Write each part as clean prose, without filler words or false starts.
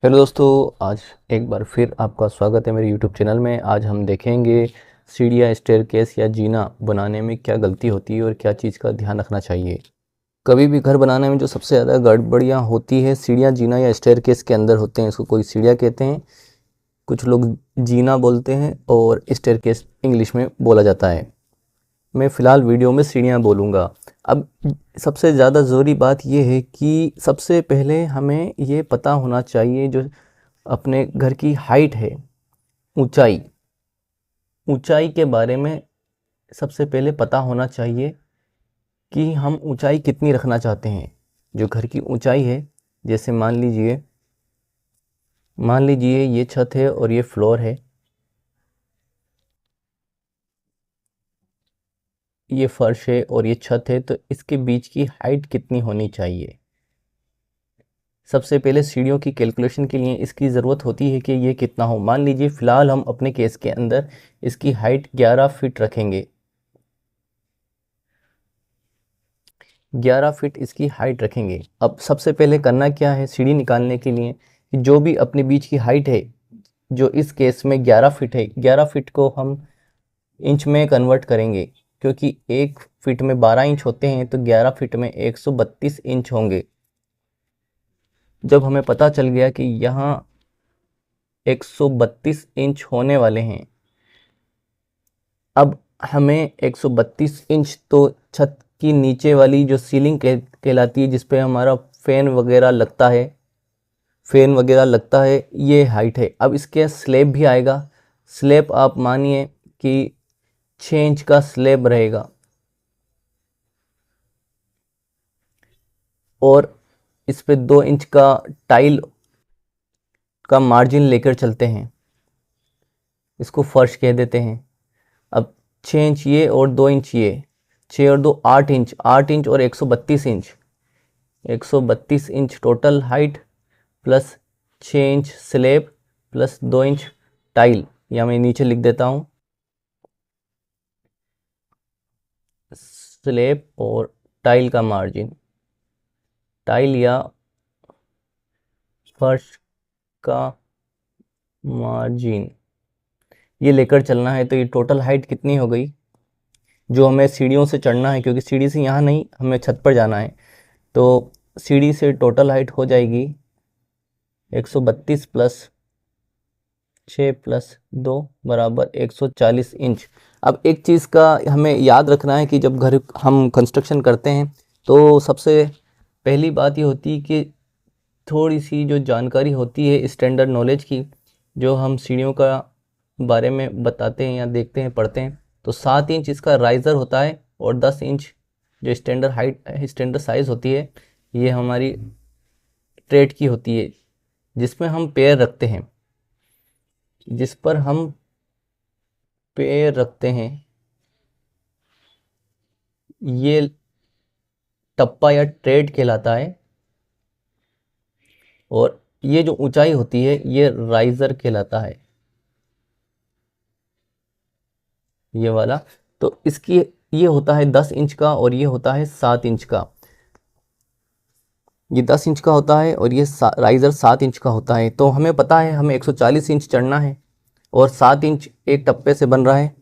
Hello दोस्तों, आज एक बार फिर आपका स्वागत है मेरे यूट्यूब चैनल में। आज हम देखेंगे सीढ़ियाँ, स्टेयरकेस या जीना बनाने में क्या गलती होती है और क्या चीज़ का ध्यान रखना चाहिए। कभी भी घर बनाने में जो सबसे ज़्यादा गड़बड़ियाँ होती है सीढ़ियाँ, जीना या स्टेयरकेस के अंदर होते हैं। इसको कोई सीढ़ियाँ कहते हैं, कुछ लोग जीना बोलते हैं और स्टेयरकेस इंग्लिश में बोला जाता है। मैं फ़िलहाल वीडियो में सीढ़ियाँ बोलूँगा। अब सबसे ज़्यादा ज़रूरी बात यह है कि सबसे पहले हमें ये पता होना चाहिए जो अपने घर की हाइट है, ऊंचाई ऊंचाई के बारे में सबसे पहले पता होना चाहिए कि हम ऊंचाई कितनी रखना चाहते हैं। जो घर की ऊंचाई है, जैसे मान लीजिए ये छत है और ये फ्लोर है, ये फर्श है और ये छत है, तो इसके बीच की हाइट कितनी होनी चाहिए। सबसे पहले सीढ़ियों की कैलकुलेशन के लिए इसकी ज़रूरत होती है कि ये कितना हो। मान लीजिए फ़िलहाल हम अपने केस के अंदर इसकी हाइट 11 फीट रखेंगे। 11 फीट इसकी हाइट रखेंगे। अब सबसे पहले करना क्या है सीढ़ी निकालने के लिए, कि जो भी अपने बीच की हाइट है, जो इस केस में 11 फीट है, 11 फीट को हम इंच में कन्वर्ट करेंगे, क्योंकि एक फीट में 12 इंच होते हैं, तो 11 फीट में 132 इंच होंगे। जब हमें पता चल गया कि यहाँ 132 इंच होने वाले हैं, अब हमें 132 इंच तो छत की नीचे वाली जो सीलिंग कहलाती है, जिस पे हमारा फैन वगैरह लगता है, ये हाइट है। अब इसके स्लैब भी आएगा। स्लैब आप मानिए कि 6 इंच का स्लैब रहेगा, और इस पे 2 इंच का टाइल का मार्जिन लेकर चलते हैं, इसको फर्श कह देते हैं। अब 6 इंच ये और 2 इंच ये, 6 और 2 8 इंच, 8 इंच और 132 inch, 132 inch total height, plus 6 inch slab, plus 2 inch tile, या मैं नीचे लिख देता हूँ, स्लैब और टाइल का मार्जिन, टाइल या फर्श का मार्जिन, ये लेकर चलना है। तो ये टोटल हाइट कितनी हो गई, जो हमें सीढ़ियों से चढ़ना है, क्योंकि सीढ़ी से यहाँ नहीं, हमें छत पर जाना है, तो सीढ़ी से टोटल हाइट हो जाएगी 132 प्लस 6 प्लस 2 बराबर 140 इंच। अब एक चीज़ का हमें याद रखना है कि जब घर हम कंस्ट्रक्शन करते हैं, तो सबसे पहली बात ये होती है कि थोड़ी सी जो जानकारी होती है स्टैंडर्ड नॉलेज की, जो हम सीढ़ियों का बारे में बताते हैं या देखते हैं, पढ़ते हैं, तो 7 इंच इसका राइज़र होता है, और 10 इंच जो स्टैंडर्ड साइज़ होती है, ये हमारी ट्रेड की होती है, जिसमें हम पैर रखते हैं, जिस पर हम पैर रखते हैं, ये टप्पा या ट्रेड कहलाता है। और ये जो ऊंचाई होती है, ये राइजर कहलाता है, ये वाला। तो इसकी ये होता है 10 इंच का, और ये होता है 7 इंच का। ये 10 इंच का होता है और ये राइजर 7 इंच का होता है। तो हमें पता है हमें 140 इंच चढ़ना है, और 7 इंच एक टप्पे से बन रहा है।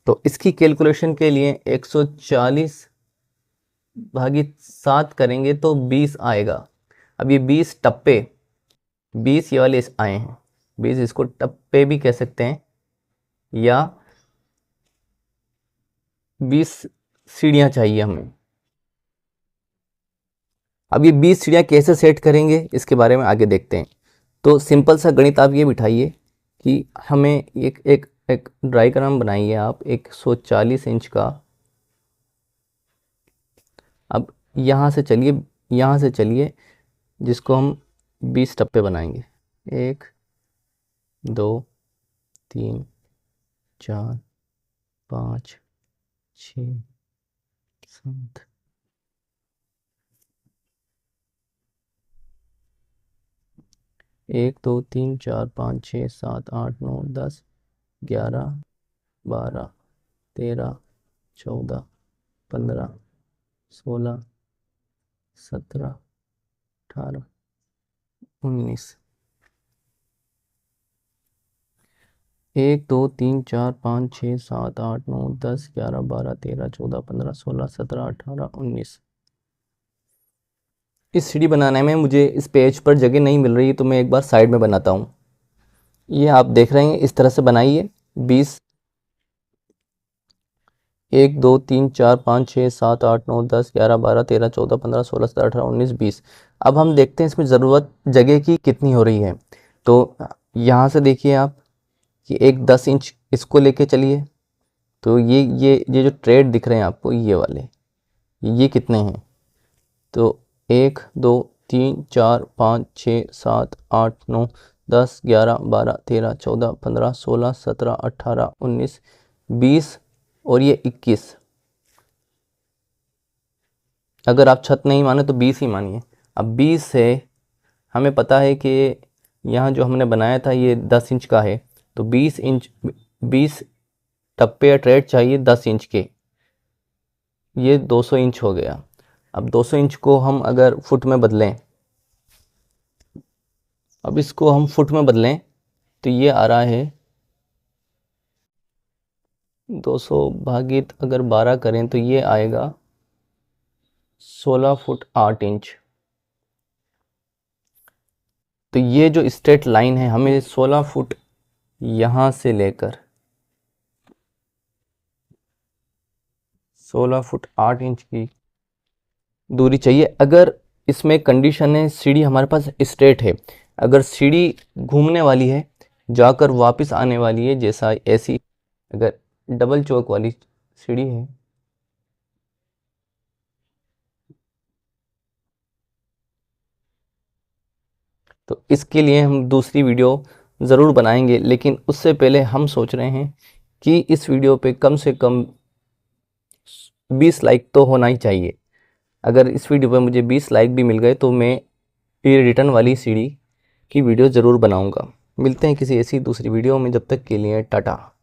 तो इसकी कैलकुलेशन के लिए 140 भागित 7 करेंगे तो 20 आएगा। अब ये 20 टप्पे, 20 ये वाले आए हैं, 20 इसको टप्पे भी कह सकते हैं, या 20 सीढ़ियाँ चाहिए हमें। अब ये 20 सीढ़ियाँ कैसे सेट करेंगे, इसके बारे में आगे देखते हैं। तो सिंपल सा गणित आप ये बिठाइए कि हमें एक एक एक डायग्राम बनाइए आप 140 इंच का। अब यहाँ से चलिए जिसको हम 20 टप्पे बनाएंगे। 1 2 3 4 5 6 7 1 2 3 4 5 6 7 8 9 10 11 12 13 14 15 16 17 18 19 1 2 3 4 5 6 7 8 9 10 11 12 13 14 15 16 17 18 19। इस सीढ़ी बनाने में मुझे इस पेज पर जगह नहीं मिल रही, तो मैं एक बार साइड में बनाता हूँ। ये आप देख रहे हैं, इस तरह से बनाइए। 20 1 2 3 4 5 6 7 8 9 10 11 12 13 14 15 16 17 18 19 20। अब हम देखते हैं इसमें ज़रूरत जगह की कितनी हो रही है। तो यहाँ से देखिए आप कि एक 10 इंच इसको लेके चलिए। तो ये जो ट्रेड दिख रहे हैं आपको, ये वाले, ये कितने हैं? तो 1 2 3 4 5 6 7 8 9 10 11 12 13 14 15 16 17 18 19 20 और ये 21। अगर आप छत नहीं माने तो 20 ही मानिए। अब 20 से हमें पता है कि यहाँ जो हमने बनाया था ये 10 इंच का है, तो 20 इंच 20 टप्पे या ट्रेड चाहिए 10 इंच के। ये 200 इंच हो गया। अब 200 इंच को हम अगर फुट में बदलें, अब इसको हम फुट में बदलें तो ये आ रहा है 200 भागित अगर 12 करें तो ये आएगा 16 फुट 8 इंच। तो ये जो स्ट्रेट लाइन है, हमें 16 फुट यहाँ से लेकर 16 फुट 8 इंच की दूरी चाहिए। अगर इसमें कंडीशन है सीढ़ी हमारे पास स्ट्रेट है, अगर सीढ़ी घूमने वाली है, जाकर वापस आने वाली है, जैसा ऐसी अगर डबल चौक वाली सीढ़ी है, तो इसके लिए हम दूसरी वीडियो ज़रूर बनाएंगे। लेकिन उससे पहले हम सोच रहे हैं कि इस वीडियो पे कम से कम 20 लाइक तो होना ही चाहिए। अगर इस वीडियो पे मुझे 20 लाइक भी मिल गए तो मैं ये रिटर्न वाली सीढ़ी की वीडियो ज़रूर बनाऊंगा। मिलते हैं किसी ऐसी दूसरी वीडियो में, जब तक के लिए टाटा।